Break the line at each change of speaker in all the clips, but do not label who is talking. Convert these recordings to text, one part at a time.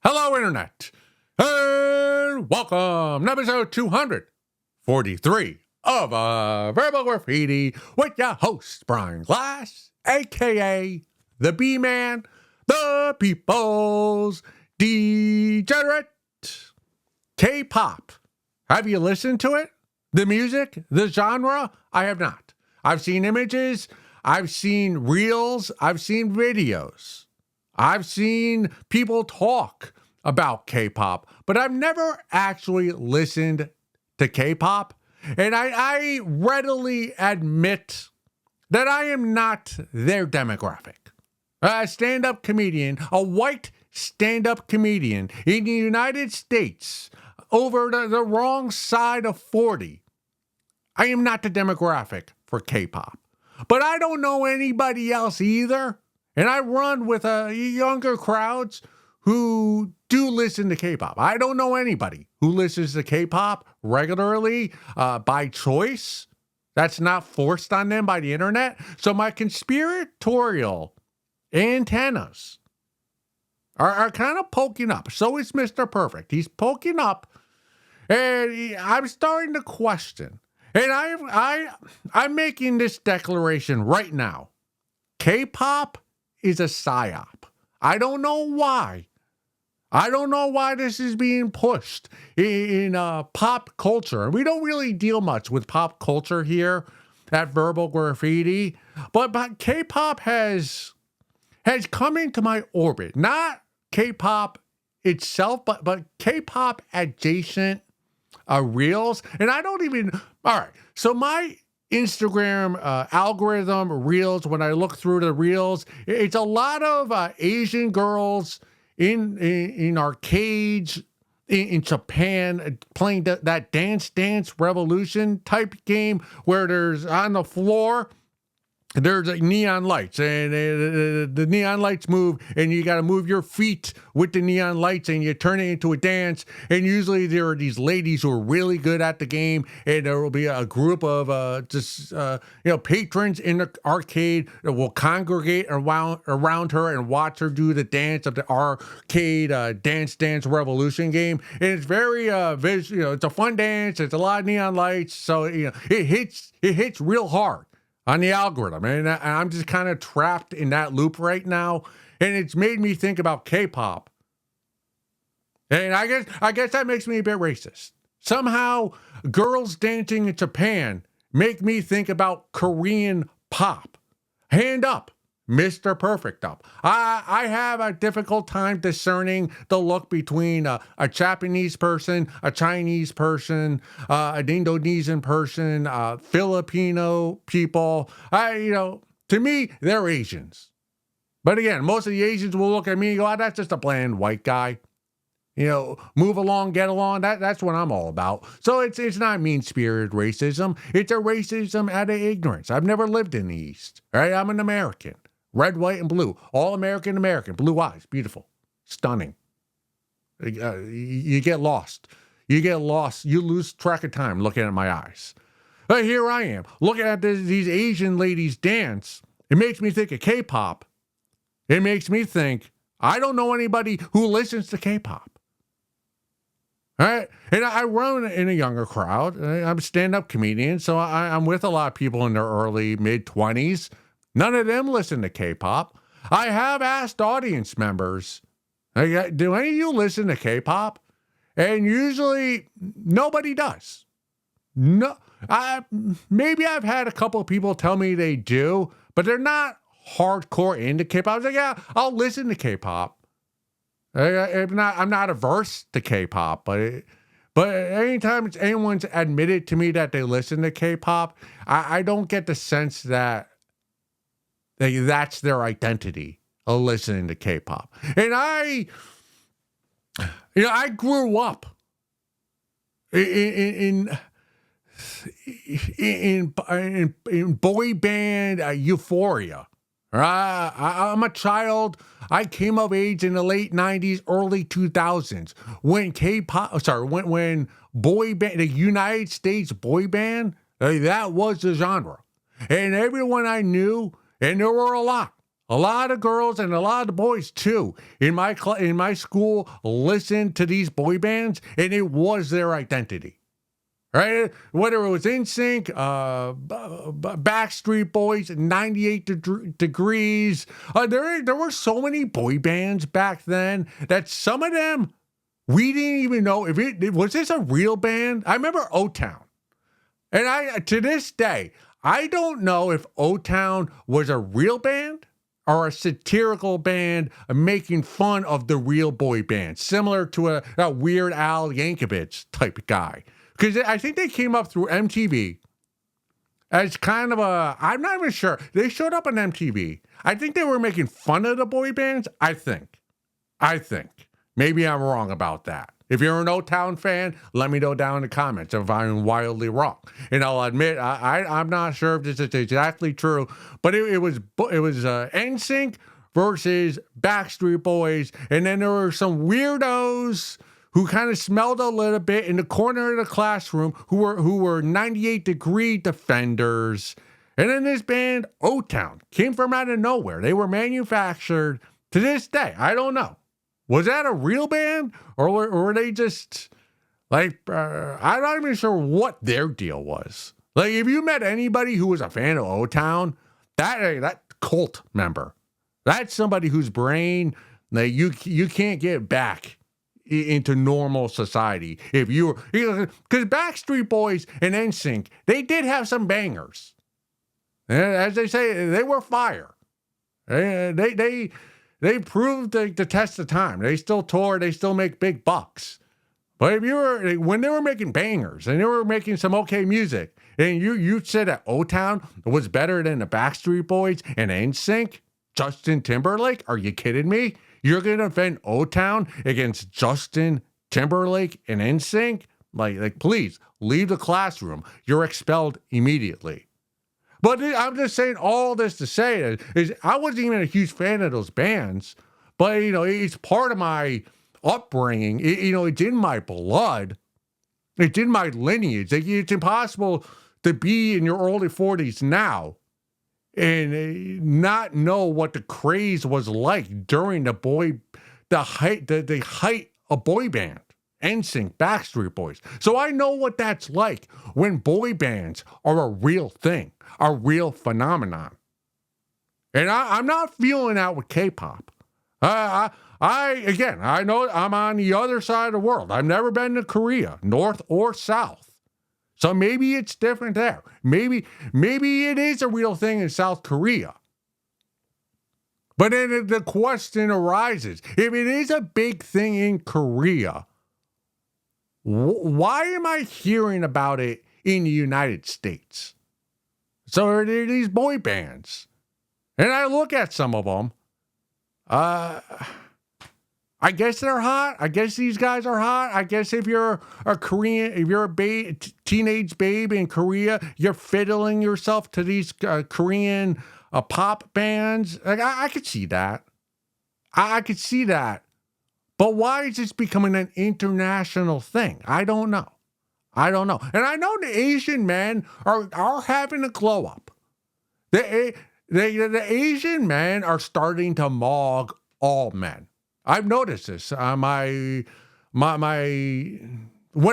Hello, Internet, and welcome to episode 243 of Verbal Graffiti with your host, Brian Glass, a.k.a. the B-Man, the People's Degenerate. K-pop. Have you listened to it? The music? The genre? I have not. I've seen images. I've seen reels. I've seen videos. I've seen people talk about K-pop, but I've never actually listened to K-pop. And I readily admit that I am not their demographic. A stand-up comedian, a white stand-up comedian in the United States over the wrong side of 40. I am not the demographic for K-pop. But I don't know anybody else either. And I run with younger crowds who do listen to K-pop. I don't know anybody who listens to K-pop regularly by choice. That's not forced on them by the internet. So my conspiratorial antennas are kind of poking up. So is Mr. Perfect. He's poking up, and I'm starting to question. And I'm making this declaration right now. K-pop is a psyop. I don't know why. I don't know why this is being pushed in pop culture. We don't really deal much with pop culture here at Verbal Graffiti, but K-pop has come into my orbit. Not K-pop itself, but K-pop adjacent reels. And I don't even. All right. So my Instagram algorithm reels, when I look through the reels, it's a lot of Asian girls in arcades in Japan playing that Dance Revolution type game where there's on the floor, there's like neon lights, and the neon lights move, and you got to move your feet with the neon lights, and you turn it into a dance. And usually there are these ladies who are really good at the game, and there will be a group of patrons in the arcade that will congregate around her and watch her do the dance of the arcade Dance Revolution game. And it's very it's a fun dance. It's a lot of neon lights, so it hits real hard on the algorithm, and I'm just kind of trapped in that loop right now, and it's made me think about K-pop, and I guess that makes me a bit racist. Somehow, girls dancing in Japan make me think about Korean pop. Hand up, Mr. Perfect up. I have a difficult time discerning the look between a Japanese person, a Chinese person, an Indonesian person, Filipino people. To me, they're Asians. But again, most of the Asians will look at me and go, that's just a bland white guy. Move along, get along. That's what I'm all about. So it's not mean-spirited racism. It's a racism out of ignorance. I've never lived in the East. Right? I'm an American. Red, white, and blue. All American, blue eyes. Beautiful. Stunning. You get lost. You lose track of time looking at my eyes. But here I am, looking at these Asian ladies dance. It makes me think of K-pop. It makes me think, I don't know anybody who listens to K-pop. All right? And I run in a younger crowd. I'm a stand-up comedian, so I'm with a lot of people in their early, mid-20s. None of them listen to K-pop. I have asked audience members, do any of you listen to K-pop? And usually nobody does. No, maybe I've had a couple of people tell me they do, but they're not hardcore into K-pop. I was like, yeah, I'll listen to K-pop. I'm not averse to K-pop, but anytime anyone's admitted to me that they listen to K-pop, I don't get the sense that that's their identity of listening to K-pop. And I grew up in boy band euphoria. I'm a child. I came of age in the late 90s, early 2000s when when boy band, the United States boy band, that was the genre. And everyone I knew, and there were a lot A lot of girls and a lot of boys too in my school listened to these boy bands, and it was their identity. Right? Whether it was NSYNC, Backstreet Boys, 98 Degrees. There were so many boy bands back then that some of them we didn't even know if it was this a real band. I remember O-Town. And to this day, I don't know if O-Town was a real band or a satirical band making fun of the real boy band, similar to a Weird Al Yankovic type guy. Because I think they came up through MTV as kind of I'm not even sure. They showed up on MTV. I think they were making fun of the boy bands. I think. Maybe I'm wrong about that. If you're an O-Town fan, let me know down in the comments if I'm wildly wrong. And I'll admit, I'm not sure if this is exactly true, but it was NSYNC versus Backstreet Boys. And then there were some weirdos who kind of smelled a little bit in the corner of the classroom who were 98-degree defenders. And then this band, O-Town, came from out of nowhere. They were manufactured to this day. I don't know. Was that a real band? Or were they just, I'm not even sure what their deal was. Like, if you met anybody who was a fan of O-Town, that cult member, that's somebody whose brain you can't get back into normal society. If you were, because Backstreet Boys and NSYNC, they did have some bangers. As they say, they were fire. They proved the test of time. They still tour. They still make big bucks. But when they were making bangers and they were making some okay music, and you said that O-Town was better than the Backstreet Boys and NSYNC, Justin Timberlake, are you kidding me? You're gonna defend O-Town against Justin Timberlake and NSYNC? Like, please leave the classroom. You're expelled immediately. But I'm just saying all this to say is I wasn't even a huge fan of those bands, but, it's part of my upbringing. It's in my blood. It's in my lineage. It's impossible to be in your early 40s now and not know what the craze was like during the height of boy band. NSYNC, Backstreet Boys. So I know what that's like when boy bands are a real thing, a real phenomenon. And I'm not feeling out with K-pop. I know I'm on the other side of the world. I've never been to Korea, North or South. So maybe it's different there. Maybe it is a real thing in South Korea. But then the question arises, if it is a big thing in Korea, why am I hearing about it in the United States? So there are these boy bands. And I look at some of them. I guess they're hot. I guess these guys are hot. I guess if you're a Korean, if you're a teenage babe in Korea, you're fiddling yourself to these Korean pop bands. Like, I could see that. I could see that. But why is this becoming an international thing? I don't know. And I know the Asian men are having a glow up. The Asian men are starting to mog all men. I've noticed this. When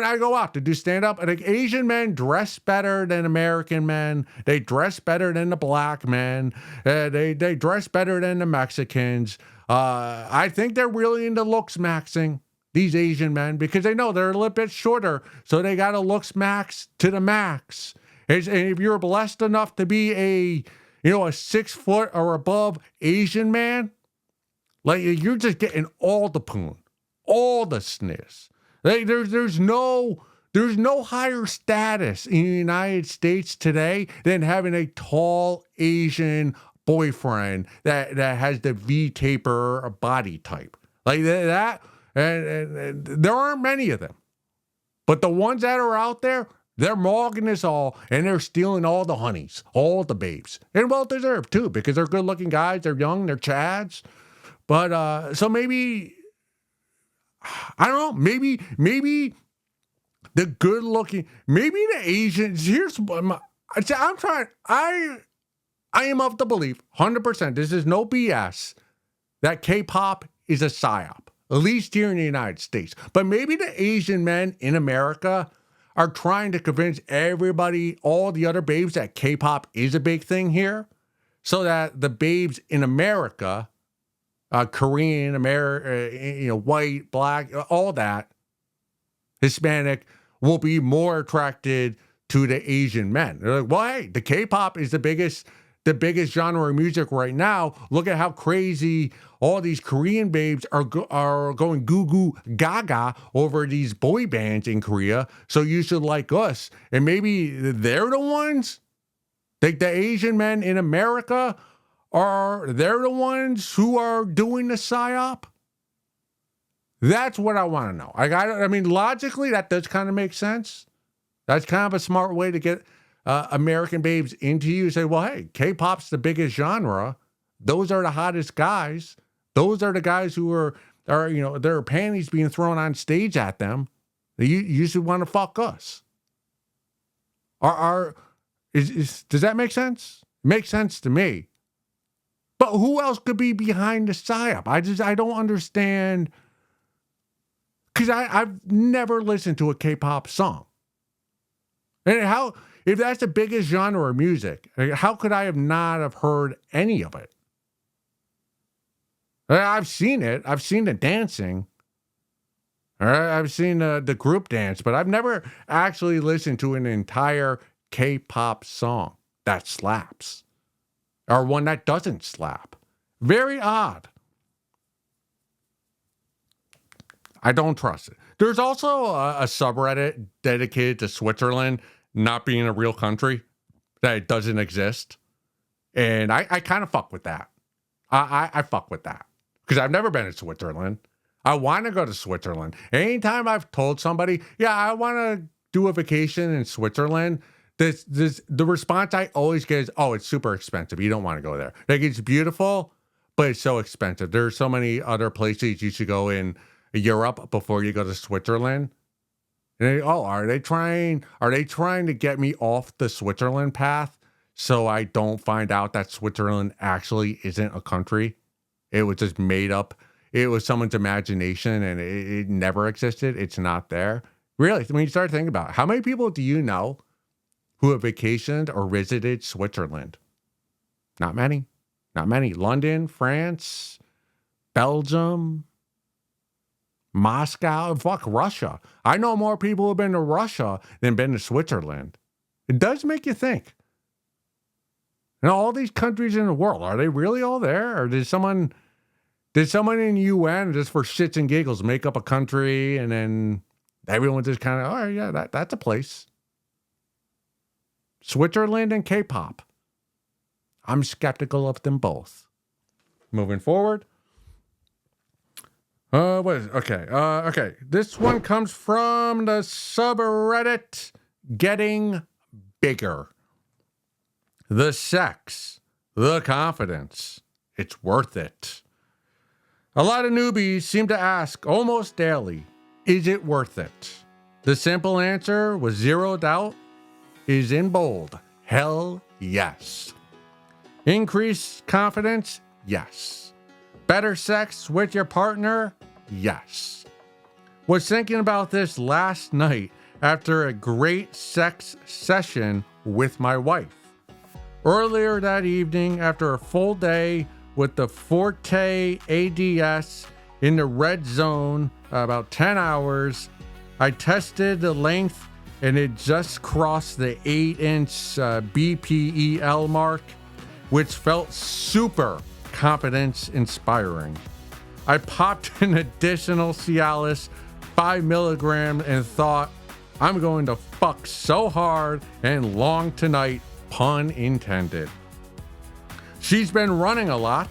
I go out to do stand-up, like, Asian men dress better than American men. They dress better than the black men. They dress better than the Mexicans. I think they're really into looks maxing, these Asian men, because they know they're a little bit shorter, so they got to looks max to the max. And if you're blessed enough to be a 6 foot or above Asian man, like, you're just getting all the poon, all the sniz. Like, there's no higher status in the United States today than having a tall Asian boyfriend that has the V-taper body type. Like that, and there aren't many of them. But the ones that are out there, they're mogging us all, and they're stealing all the honeys, all the babes. And well-deserved, too, because they're good-looking guys, they're young, they're chads. But, so maybe, I don't know, maybe the good-looking, maybe the Asians, I I am of the belief, 100%, this is no BS, that K-pop is a psyop, at least here in the United States. But maybe the Asian men in America are trying to convince everybody, all the other babes, that K-pop is a big thing here, so that the babes in America, Korean, white, black, all that, Hispanic, will be more attracted to the Asian men. They're like, well, hey, the K-pop is the biggest genre of music right now. Look at how crazy all these Korean babes are going goo goo gaga over these boy bands in Korea. So you should like us. And maybe they're the ones, like the Asian men in America, they're the ones who are doing the psyop. That's what I want to know. I mean, logically, that does kind of make sense. That's kind of a smart way to get American babes into you. Say, well, hey, K-pop's the biggest genre. Those are the hottest guys. Those are the guys who are their panties being thrown on stage at them. You should want to fuck us. Does that make sense? Makes sense to me. But who else could be behind the psyop? I don't understand. Because I've never listened to a K-pop song. And if that's the biggest genre of music, how could I not have heard any of it? I've seen it. I've seen the dancing. I've seen the group dance, but I've never actually listened to an entire K-pop song that slaps. Or one that doesn't slap. Very odd. I don't trust it. There's also a subreddit dedicated to Switzerland not being a real country, that it doesn't exist. And I kind of fuck with that. I fuck with that. Because I've never been to Switzerland. I want to go to Switzerland. Anytime I've told somebody, yeah, I want to do a vacation in Switzerland, the response I always get is, oh, it's super expensive. You don't want to go there. Like, it's beautiful, but it's so expensive. There's so many other places you should go in Europe before you go to Switzerland. And are they trying to get me off the Switzerland path so I don't find out that Switzerland actually isn't a country? It was just made up. It was someone's imagination and it never existed. It's not there. Really, when you start thinking about it, how many people do you know who have vacationed or visited Switzerland? Not many. Not many. London, France, Belgium, Moscow, fuck Russia. I know more people who have been to Russia than been to Switzerland. It does make you think. And all these countries in the world, are they really all there? Or did someone in UN just for shits and giggles make up a country and then everyone just kind of, oh yeah, that's a place. Switzerland and K-pop. I'm skeptical of them both. Moving forward. Okay. This one comes from the subreddit Getting Bigger. The sex, the confidence, it's worth it. A lot of newbies seem to ask almost daily, is it worth it? The simple answer with zero doubt is in bold. Hell yes. Increased confidence? Yes. Better sex with your partner? Yes. Was thinking about this last night after a great sex session with my wife. Earlier that evening, after a full day with the Forte ADS in the red zone, about 10 hours, I tested the length and it just crossed the 8-inch BPEL mark, which felt super confidence inspiring. I popped an additional Cialis 5 milligrams and thought, I'm going to fuck so hard and long tonight, pun intended. She's been running a lot,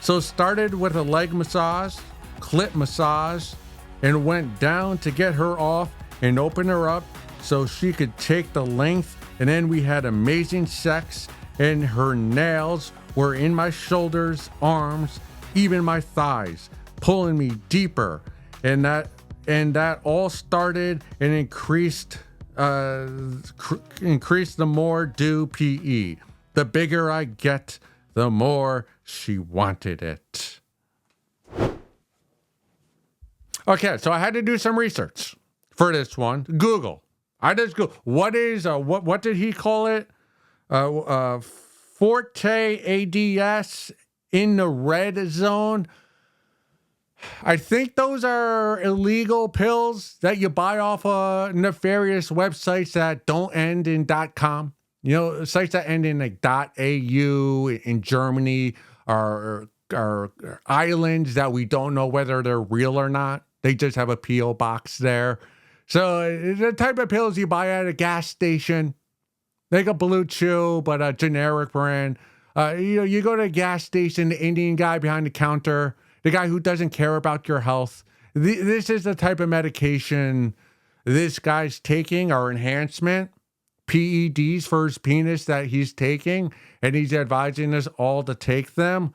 so started with a leg massage, clit massage, and went down to get her off and open her up so she could take the length, and then we had amazing sex, and her nails were in my shoulders, arms, even my thighs, pulling me deeper, and that all started and increased the more due PE. The bigger I get, the more she wanted it. Okay, so I had to do some research for this one. Google. I just go. What is what did he call it? Forte ADS in the red zone. I think those are illegal pills that you buy off nefarious websites that don't end in .com. You know, sites that end in like .au in Germany are islands that we don't know whether they're real or not. They just have a P.O. box there. So the type of pills you buy at a gas station, like a Blue Chew, but a generic brand. You go to a gas station, the Indian guy behind the counter, the guy who doesn't care about your health. This is the type of medication this guy's taking, or enhancement, PEDs for his penis that he's taking, and he's advising us all to take them.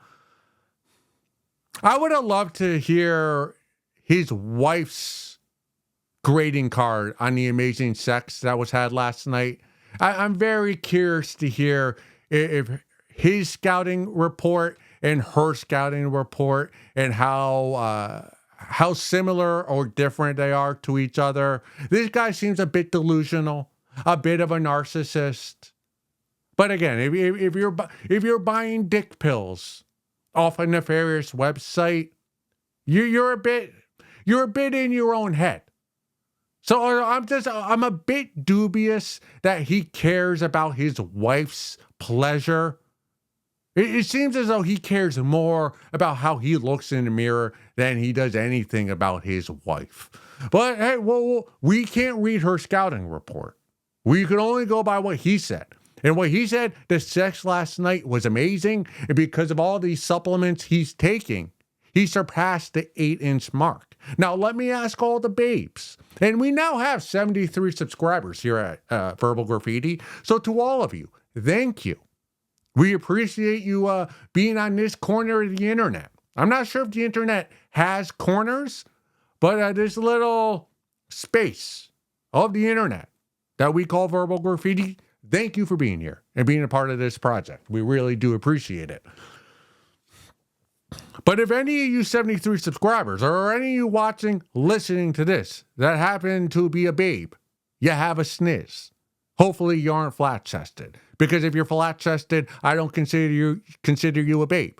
I would have loved to hear his wife's grading card on the amazing sex that was had last night. I'm very curious to hear if his scouting report and her scouting report and how similar or different they are to each other. This guy seems a bit delusional, a bit of a narcissist. But again, if you're buying dick pills off a nefarious website, you're a bit in your own head. So I'm a bit dubious that he cares about his wife's pleasure. It seems as though he cares more about how he looks in the mirror than he does anything about his wife. But hey, well, we can't read her scouting report. We can only go by what he said. And what he said, the sex last night was amazing. And because of all these supplements he's taking, he surpassed the 8-inch mark. Now, let me ask all the babes. And we now have 73 subscribers here at Verbal Graffiti. So to all of you, thank you. We appreciate you being on this corner of the internet. I'm not sure if the internet has corners, but this little space of the internet that we call Verbal Graffiti, thank you for being here and being a part of this project. We really do appreciate it. But if any of you 73 subscribers or any of you watching, listening to this, that happen to be a babe, you have a sniz. Hopefully you aren't flat-chested. Because if you're flat-chested, I don't consider you a babe.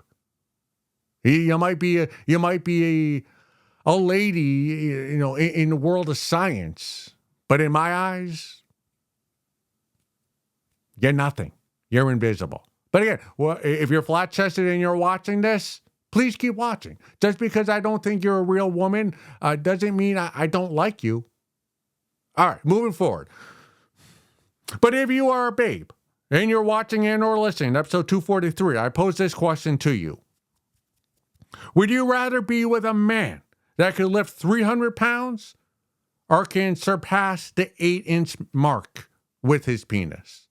You might be a lady, you know, in the world of science. But in my eyes, you're nothing. You're invisible. But again, well, if you're flat-chested and you're watching this, please keep watching. Just because I don't think you're a real woman doesn't mean I don't like you. All right, moving forward. But if you are a babe and you're watching and or listening to episode 243, I pose this question to you. Would you rather be with a man that can lift 300 pounds or can surpass the 8-inch mark with his penis?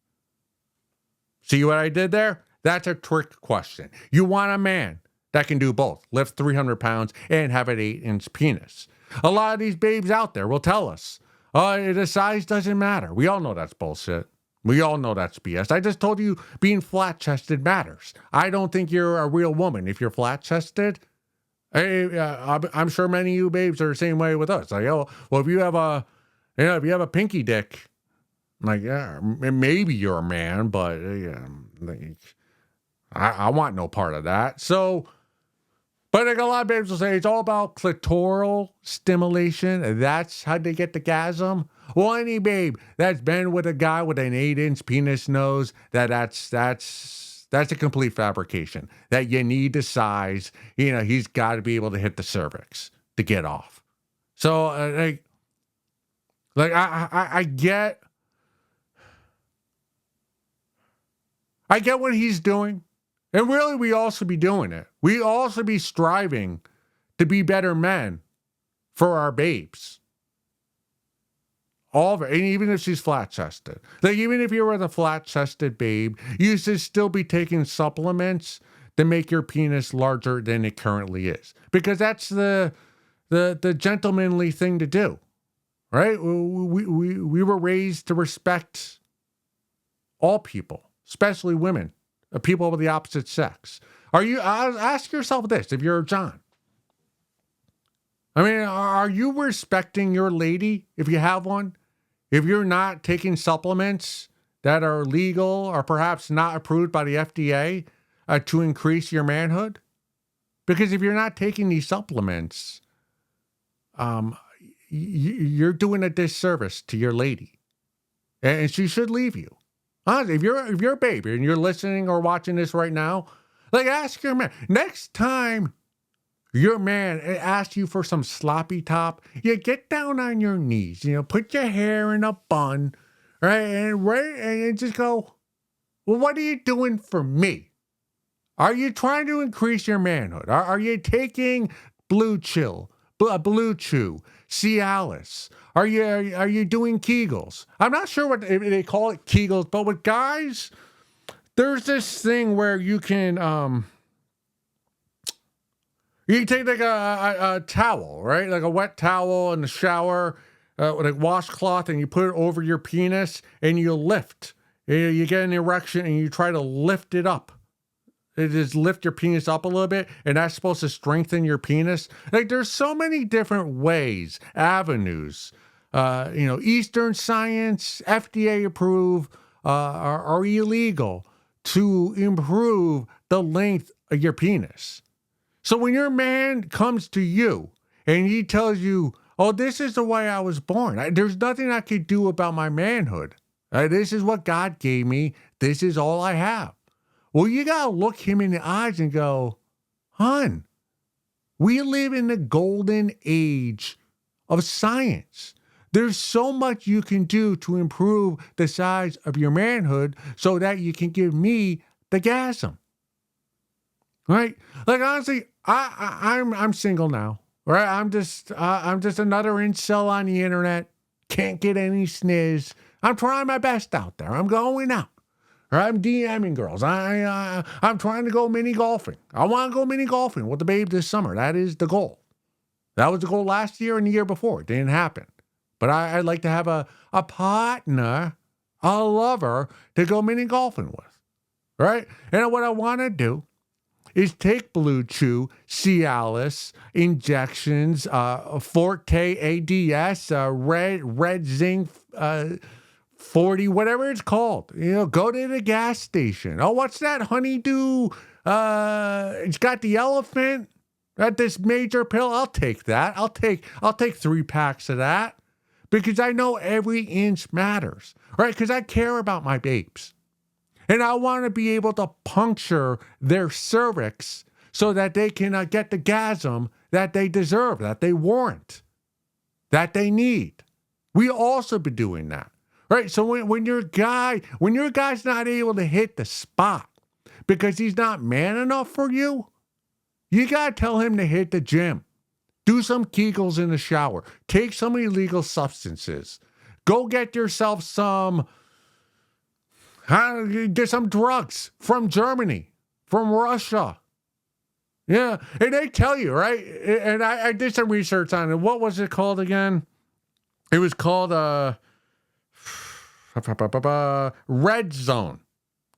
See what I did there? That's a trick question. You want a man that can do both, lift 300 pounds and have an 8-inch penis. A lot of these babes out there will tell us, the size doesn't matter. We all know that's bullshit. We all know that's BS. I just told you being flat-chested matters. I don't think you're a real woman if you're flat-chested. I'm sure many of you babes are the same way with us. Like, oh, well, if you have a pinky dick, I'm like, yeah, maybe you're a man, but I want no part of that. So, but like a lot of babes will say it's all about clitoral stimulation. That's how they get the gasm. Well, any babe that's been with a guy with an 8-inch penis knows that's a complete fabrication. That you need the size. You know, he's got to be able to hit the cervix to get off. So, I get what he's doing. And really, we all should be doing it. We all should be striving to be better men for our babes. All of it, and even if she's flat-chested. Like, even if you're with a flat-chested babe, you should still be taking supplements to make your penis larger than it currently is. Because that's the gentlemanly thing to do, right? We were raised to respect all people, especially women, people of the opposite sex. Ask yourself this, if you're John. I mean, are you respecting your lady if you have one? If you're not taking supplements that are legal or perhaps not approved by the FDA to increase your manhood? Because if you're not taking these supplements, you're doing a disservice to your lady, and she should leave you. Honestly, if you're a baby and you're listening or watching this right now, like, ask your man next time your man asks you for some sloppy top, you get down on your knees, put your hair in a bun, right, and just go, well, what are you doing for me? Are you trying to increase your manhood? Are you taking Blue Chew, Cialis? Are you doing Kegels? I'm not sure what they call it, Kegels, but with guys, there's this thing where you can take like a towel, right? Like a wet towel in the shower, like washcloth, and you put it over your penis and you lift. You get an erection and you try to lift it up. It just lift your penis up a little bit, and that's supposed to strengthen your penis. Like, there's so many different ways, avenues. Eastern science, FDA approved, are illegal to improve the length of your penis. So when your man comes to you and he tells you, oh, this is the way I was born. There's nothing I could do about my manhood. This is what God gave me. This is all I have. Well, you got to look him in the eyes and go, hon, we live in the golden age of science. There's so much you can do to improve the size of your manhood so that you can give me the gasm. Right? Like, honestly, I'm single now. Right? I'm just another incel on the internet. Can't get any sniz. I'm trying my best out there. I'm going out. I'm DMing girls. I'm trying to go mini golfing. I want to go mini golfing with the babe this summer. That is the goal. That was the goal last year and the year before. It didn't happen. But I'd like to have a partner, a lover to go mini golfing with. Right? And what I want to do is take Blue Chew, Cialis, injections, Forte ADS, Red Zinc, 40, whatever it's called. Go to the gas station. Oh, what's that honeydew? It's got the elephant at this major pill. I'll take that. I'll take 3 packs of that because I know every inch matters, right? Because I care about my babes. And I want to be able to puncture their cervix so that they can get the gasm that they deserve, that they warrant, that they need. We also be doing that. Right, so when your guy's not able to hit the spot because he's not man enough for you, you gotta tell him to hit the gym, do some Kegels in the shower, take some illegal substances, go get yourself get some drugs from Germany, from Russia. Yeah, and they tell you, right? And I did some research on it. What was it called again? It was called Red Zone.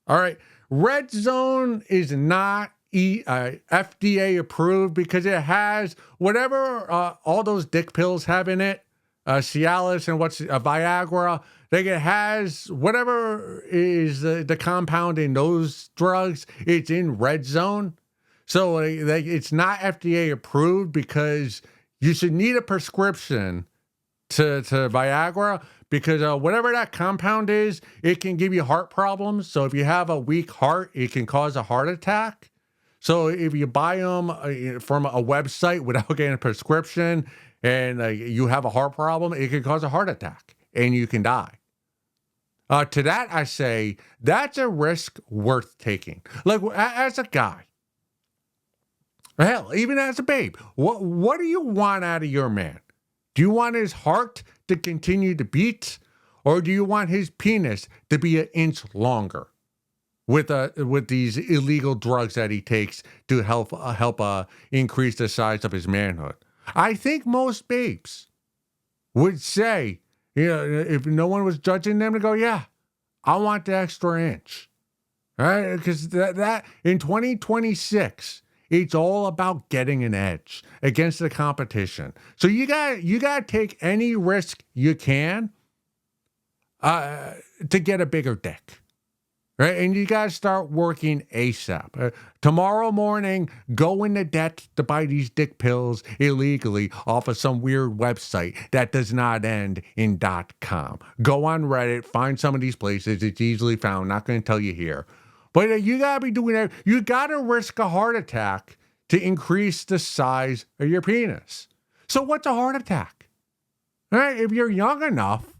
All right. Red Zone is not FDA approved because it has whatever all those dick pills have in it, Cialis and Viagra. Like, it has whatever is the compound in those drugs. It's in Red Zone. So it's not FDA approved because you should need a prescription to Viagra. Because whatever that compound is, it can give you heart problems. So if you have a weak heart, it can cause a heart attack. So if you buy them from a website without getting a prescription and you have a heart problem, it can cause a heart attack and you can die. To that, I say, that's a risk worth taking. Like, as a guy, hell, even as a babe, what do you want out of your man? Do you want his heart to continue to beat, or do you want his penis to be an inch longer with these illegal drugs that he takes to help increase the size of his manhood? I think most babes would say, if no one was judging them, to go, yeah, I want the extra inch. right? Because that in 2026, it's all about getting an edge against the competition. So you got to take any risk you can to get a bigger dick. Right? And you got to start working ASAP. Tomorrow morning, go into debt to buy these dick pills illegally off of some weird website that does not end in .com. Go on Reddit, find some of these places. It's easily found. Not going to tell you here. But you got to be doing that. You got to risk a heart attack to increase the size of your penis. So what's a heart attack? All right? If you're young enough,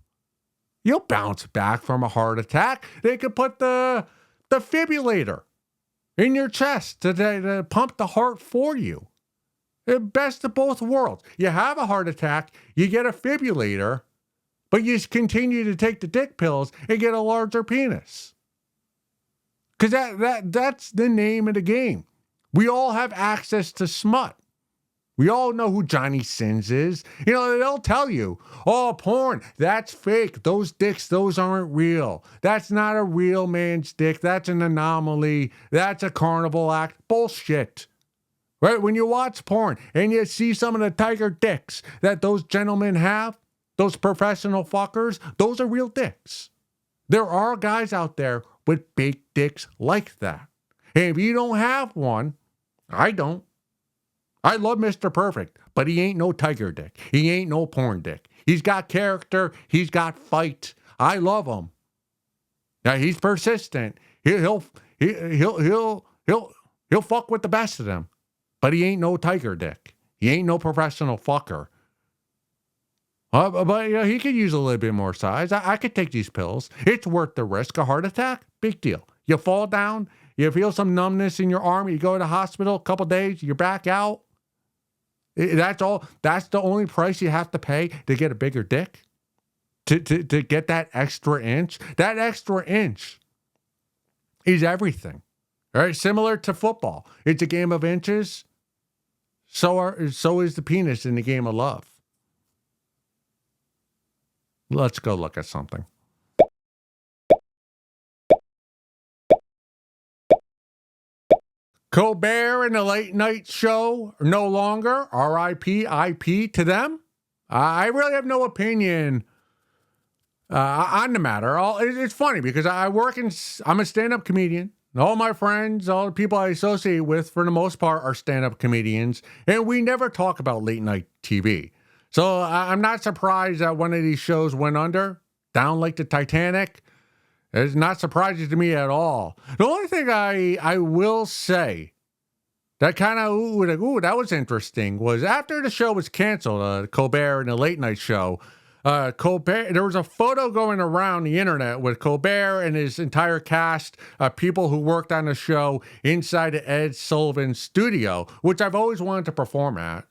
you'll bounce back from a heart attack. They could put the defibrillator in your chest to pump the heart for you. The best of both worlds. You have a heart attack, you get a defibrillator, but you continue to take the dick pills and get a larger penis. Because that's the name of the game. We all have access to smut. We all know who Johnny Sins is. You know, they'll tell you, oh, porn, that's fake. Those dicks, those aren't real. That's not a real man's dick. That's an anomaly. That's a carnival act. Bullshit. Right? When you watch porn and you see some of the tiger dicks that those gentlemen have, those professional fuckers, those are real dicks. There are guys out there with big dicks like that. And if you don't have one, I don't. I love Mr. Perfect, but he ain't no tiger dick. He ain't no porn dick. He's got character. He's got fight. I love him. Now he's persistent. He'll fuck with the best of them, but he ain't no tiger dick. He ain't no professional fucker. But he could use a little bit more size. I could take these pills. It's worth the risk. A heart attack, big deal. You fall down, you feel some numbness in your arm, you go to the hospital, a couple days, you're back out. That's all. That's the only price you have to pay to get a bigger dick, to get that extra inch. That extra inch is everything. All right, similar to football. It's a game of inches. So is the penis in the game of love. Let's go look at something. Colbert and the Late Night Show are no longer. R.I.P. IP to them. I really have no opinion on the matter. It's funny because I'm a stand-up comedian. All my friends, all the people I associate with, for the most part, are stand-up comedians, and we never talk about late night TV. So I'm not surprised that one of these shows went under, down like the Titanic. It's not surprising to me at all. The only thing I will say that kind of, that was interesting, was after the show was canceled, Colbert and the Late Night Show, Colbert, there was a photo going around the internet with Colbert and his entire cast, people who worked on the show inside of Ed Sullivan's studio, which I've always wanted to perform at.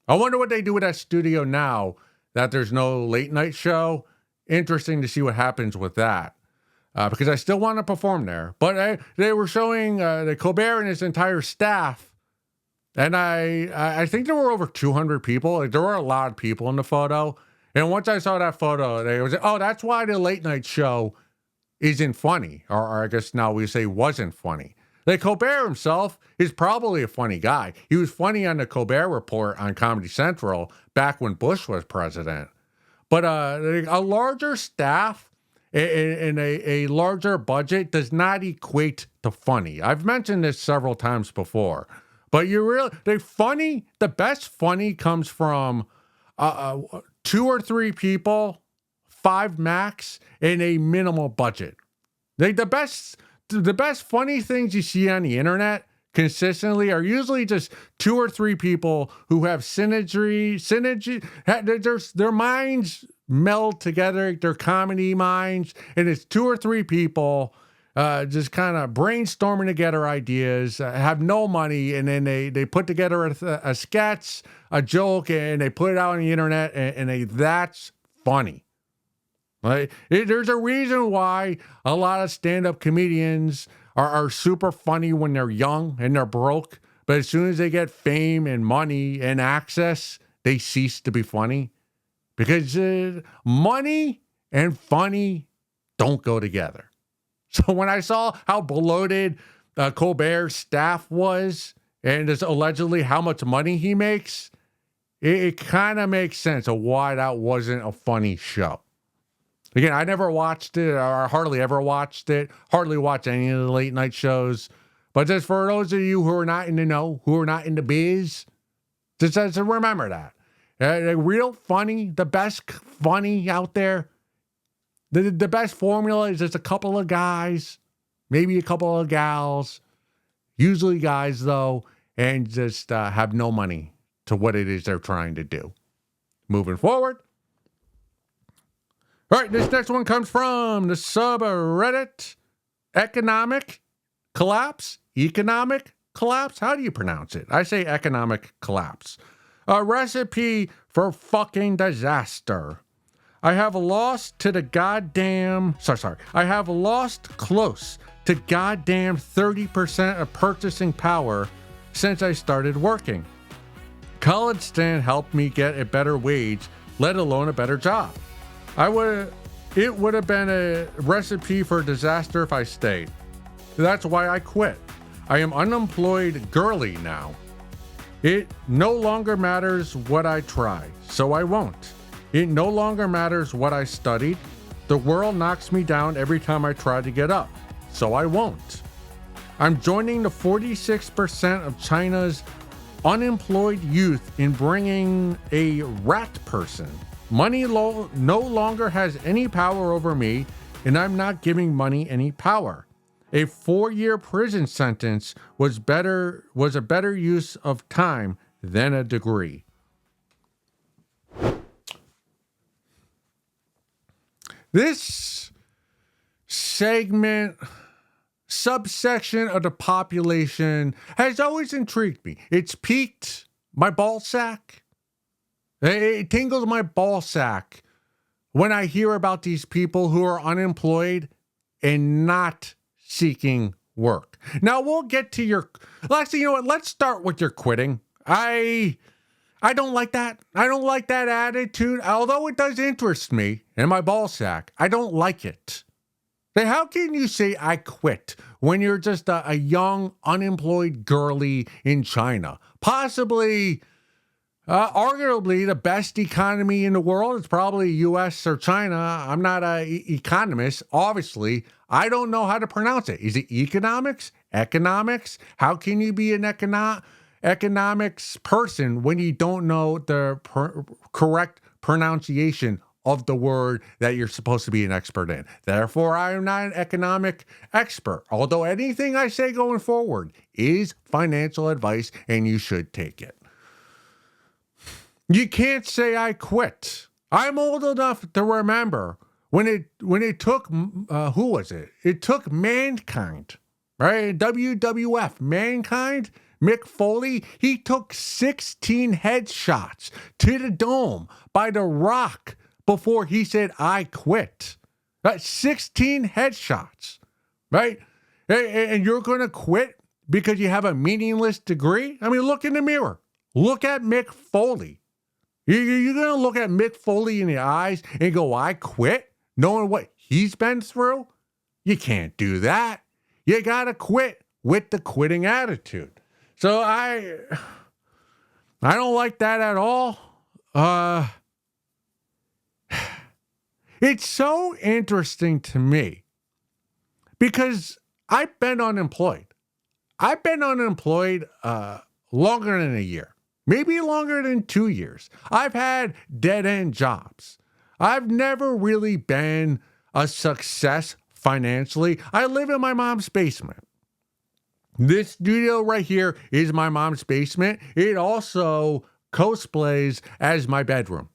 I wonder what they do with that studio now that there's no late night show. Interesting to see what happens with that. Because I still want to perform there. But they were showing the Colbert and his entire staff. And I think there were over 200 people. Like, there were a lot of people in the photo. And once I saw that photo, they was, oh, that's why the late night show isn't funny. Or I guess now we say wasn't funny. Like, Colbert himself is probably a funny guy. He was funny on the Colbert Report on Comedy Central back when Bush was president. But a larger staff and a larger budget does not equate to funny. I've mentioned this several times before. But the best funny comes from 2 or 3 people, 5 max, and a minimal budget. Like, the best funny things you see on the internet consistently are usually just 2 or 3 people who have synergy, their minds meld together, their comedy minds, and it's 2 or 3 people just kind of brainstorming together ideas, have no money, and then they put together a sketch, a joke, and they put it out on the internet, and that's funny. Right? There's a reason why a lot of stand-up comedians are super funny when they're young and they're broke, but as soon as they get fame and money and access, they cease to be funny. Because money and funny don't go together. So when I saw how bloated Colbert's staff was, and just allegedly how much money he makes, it kind of makes sense of why that wasn't a funny show. Again, I never watched it, or hardly ever watched it, hardly watch any of the late night shows. But just for those of you who are not in the know, who are not in the biz, just remember that. Real funny, the best funny out there, the best formula is just a couple of guys, maybe a couple of gals, usually guys though, and just have no money to what it is they're trying to do. Moving forward. All right, this next one comes from the subreddit Economic Collapse. Economic Collapse? How do you pronounce it? I say Economic Collapse. A recipe for fucking disaster. I have lost close to goddamn 30% of purchasing power since I started working. College stint helped me get a better wage, let alone a better job. It would have been a recipe for disaster if I stayed. That's why I quit. I am unemployed girly now. It no longer matters what I try, so I won't. It no longer matters what I studied. The world knocks me down every time I try to get up, so I won't. I'm joining the 46% of China's unemployed youth in bringing a rat person. Money no longer has any power over me, and I'm not giving money any power. A 4-year prison sentence was a better use of time than a degree. This subsection of the population has always intrigued me. It's piqued my ball sack. It tingles my ball sack when I hear about these people who are unemployed and not seeking work. Now we'll get to your, actually, you know what? Let's start with your quitting. I don't like that. I don't like that attitude. Although it does interest me in my ball sack, I don't like it. How can you say I quit when you're just a young, unemployed girly in China? Possibly, arguably, the best economy in the world. It's probably U.S. or China. I'm not an economist, obviously. I don't know how to pronounce it. Is it economics? Economics? How can you be an economics person when you don't know the correct pronunciation of the word that you're supposed to be an expert in? Therefore, I am not an economic expert, although anything I say going forward is financial advice and you should take it. You can't say I quit. I'm old enough to remember when it took, who was it? It took Mankind, right? WWF, Mankind, Mick Foley, he took 16 headshots to the dome by The Rock before he said, I quit. That's 16 headshots, right? And you're going to quit because you have a meaningless degree? I mean, look in the mirror. Look at Mick Foley. You're going to look at Mick Foley in the eyes and go, I quit, knowing what he's been through? You can't do that. You got to quit with the quitting attitude. So I don't like that at all. It's so interesting to me because I've been unemployed. I've been unemployed longer than a year, maybe longer than 2 years. I've had dead-end jobs. I've never really been a success financially. I live in my mom's basement. This studio right here is my mom's basement. It also cosplays as my bedroom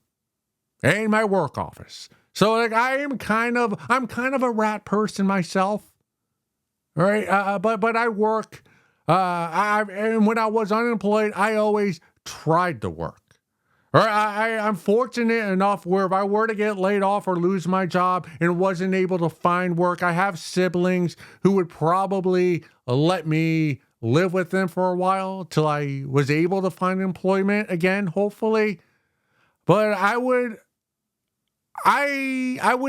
and my work office. So like I'm kind of a rat person myself. All right. But I work, and when I was unemployed, I always tried to work. All right. I'm fortunate enough where if I were to get laid off or lose my job and wasn't able to find work, I have siblings who would probably let me live with them for a while till I was able to find employment again, hopefully. But I would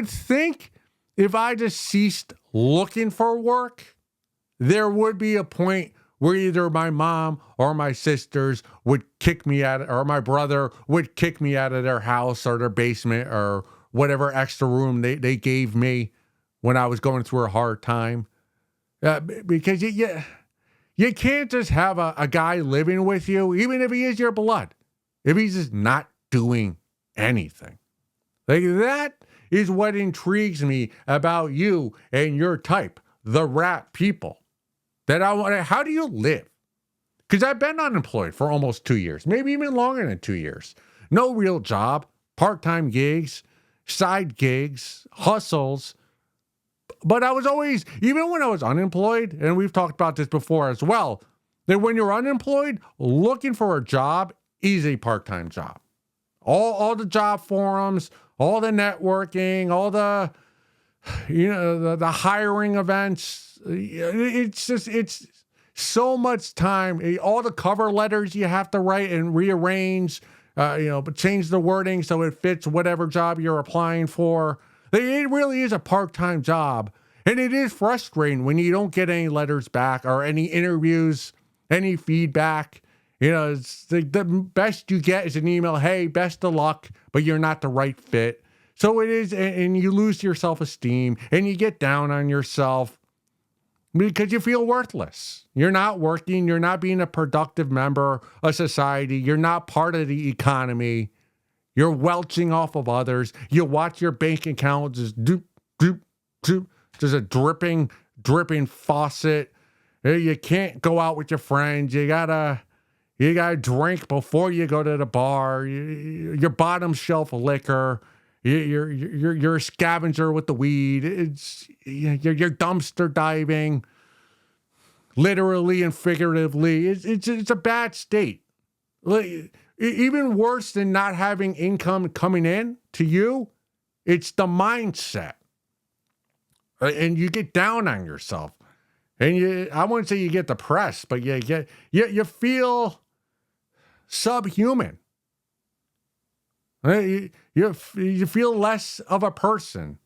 think if I just ceased looking for work, there would be a point where either my mom or my sisters would kick me out, or my brother would kick me out of their house or their basement or whatever extra room they gave me when I was going through a hard time. Because you can't just have a guy living with you, even if he is your blood, if he's just not doing anything. Like, that is what intrigues me about you and your type, the rat people. That I want. How do you live? Because I've been unemployed for almost 2 years, maybe even longer than 2 years. No real job, part-time gigs, side gigs, hustles. But I was always, even when I was unemployed, and we've talked about this before as well, that when you're unemployed, looking for a job is a part-time job. All the job forums, all the networking, all the, the hiring events. It's so much time. All the cover letters you have to write and rearrange, but change the wording so it fits whatever job you're applying for. It really is a part-time job. And it is frustrating when you don't get any letters back or any interviews, any feedback. It's the best you get is an email, hey, best of luck, but you're not the right fit. So it is, and you lose your self-esteem and you get down on yourself because you feel worthless. You're not working. You're not being a productive member of society. You're not part of the economy. You're welching off of others. You watch your bank account just doop, doop, doop. There's a dripping faucet. You can't go out with your friends. You gotta drink before you go to the bar. Your bottom shelf of liquor. You're a scavenger with the weed. You're dumpster diving, literally and figuratively. It's a bad state. Even worse than not having income coming in to you, it's the mindset. And you get down on yourself. And I wouldn't say you get depressed, but you feel subhuman. You feel less of a person,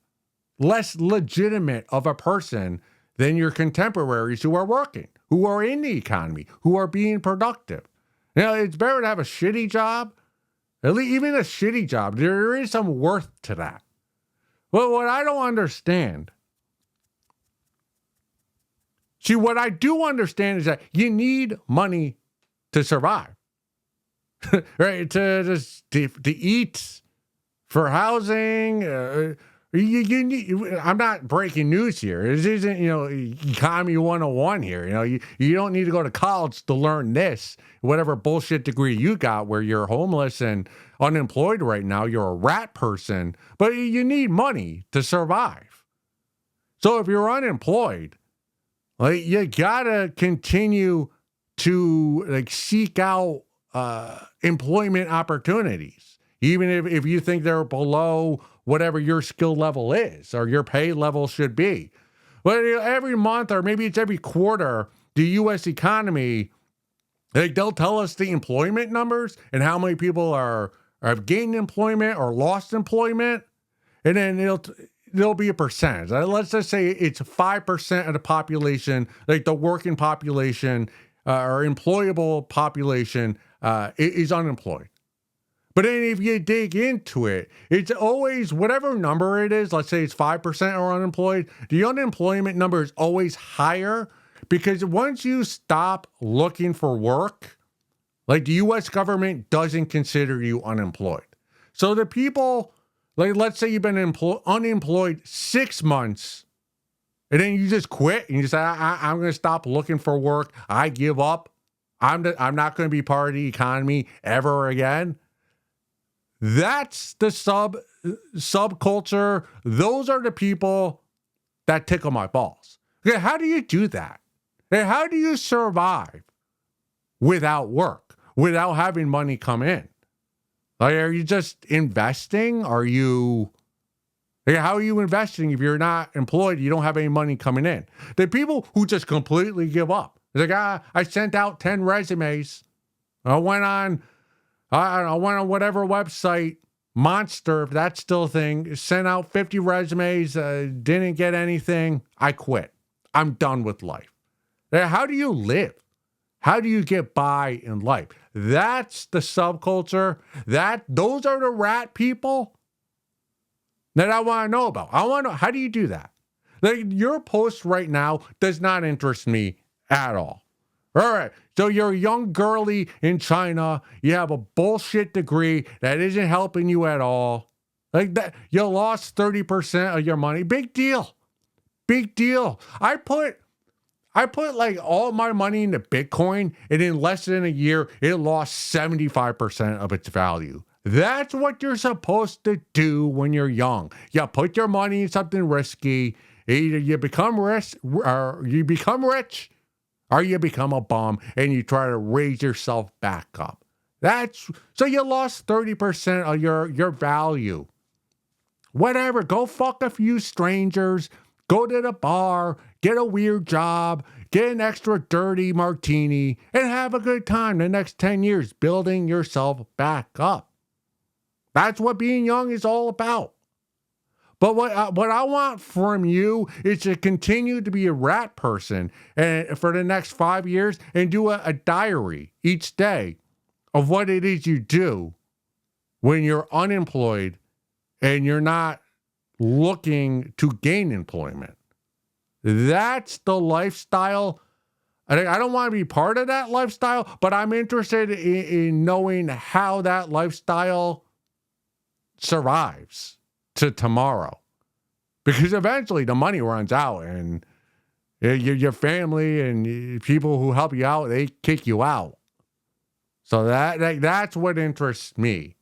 less legitimate of a person than your contemporaries who are working, who are in the economy, who are being productive. It's better to have a shitty job. At least even a shitty job, there is some worth to that. Well, what I don't understand, what I do understand is that you need money to survive. Right, to eat, for housing. You need, I'm not breaking news here. This isn't, economy 101 here. You don't need to go to college to learn this. Whatever bullshit degree you got where you're homeless and unemployed right now, you're a rat person. But you need money to survive. So if you're unemployed, you gotta continue to seek out employment opportunities, even if you think they're below whatever your skill level is or your pay level should be. But every month, or maybe it's every quarter, the U.S. economy, they'll tell us the employment numbers and how many people have gained employment or lost employment, and then there'll be a percentage. Let's just say it's 5% of the population, like the working population or employable population, is unemployed. But then if you dig into it, it's always whatever number it is. Let's say it's 5% are unemployed. The unemployment number is always higher because once you stop looking for work, the U.S. government doesn't consider you unemployed. So the people, let's say you've been unemployed 6 months, and then you just quit and you say, I'm going to stop looking for work. I give up. I'm not going to be part of the economy ever again. That's the subculture. Those are the people that tickle my balls. Okay, how do you do that? How do you survive without work, without having money come in? Are you just investing? How are you investing if you're not employed? You don't have any money coming in. The people who just completely give up. It's I sent out 10 resumes. I went on whatever website monster, if that's still a thing, sent out 50 resumes, didn't get anything. I quit. I'm done with life. How do you live? How do you get by in life? That's the subculture. Those are the rat people that I want to know about. I want to know, how do you do that? Like, your post right now does not interest me at all. All right, so you're a young girly in China. You have a bullshit degree that isn't helping you at all. Like that, you lost 30% of your money. Big deal. Big deal. I put like all my money into Bitcoin, and in less than a year, it lost 75% of its value. That's what you're supposed to do when you're young. You put your money in something risky. Either you become rich, or you become rich, or you become a bum and you try to raise yourself back up. So you lost 30% of your value. Whatever, go fuck a few strangers, go to the bar, get a weird job, get an extra dirty martini, and have a good time the next 10 years building yourself back up. That's what being young is all about. But what I want from you is to continue to be a rat person and for the next 5 years and do a diary each day of what it is you do when you're unemployed and you're not looking to gain employment. That's the lifestyle. I don't want to be part of that lifestyle, but I'm interested in knowing how that lifestyle survives to tomorrow, because eventually the money runs out and your family and people who help you out, they kick you out. So that's what interests me.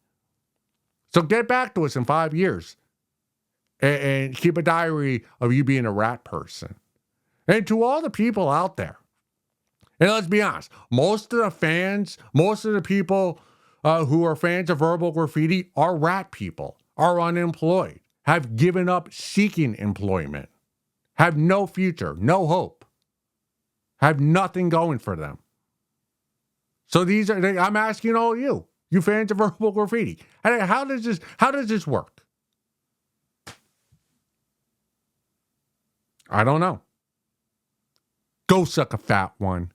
So get back to us in 5 years and keep a diary of you being a rat person. And to all the people out there, and let's be honest, most of the people who are fans of verbal graffiti are rat people, are unemployed, have given up seeking employment, have no future, no hope, have nothing going for them. So I'm asking all you fans of verbal graffiti, how does this work? I don't know. Go suck a fat one.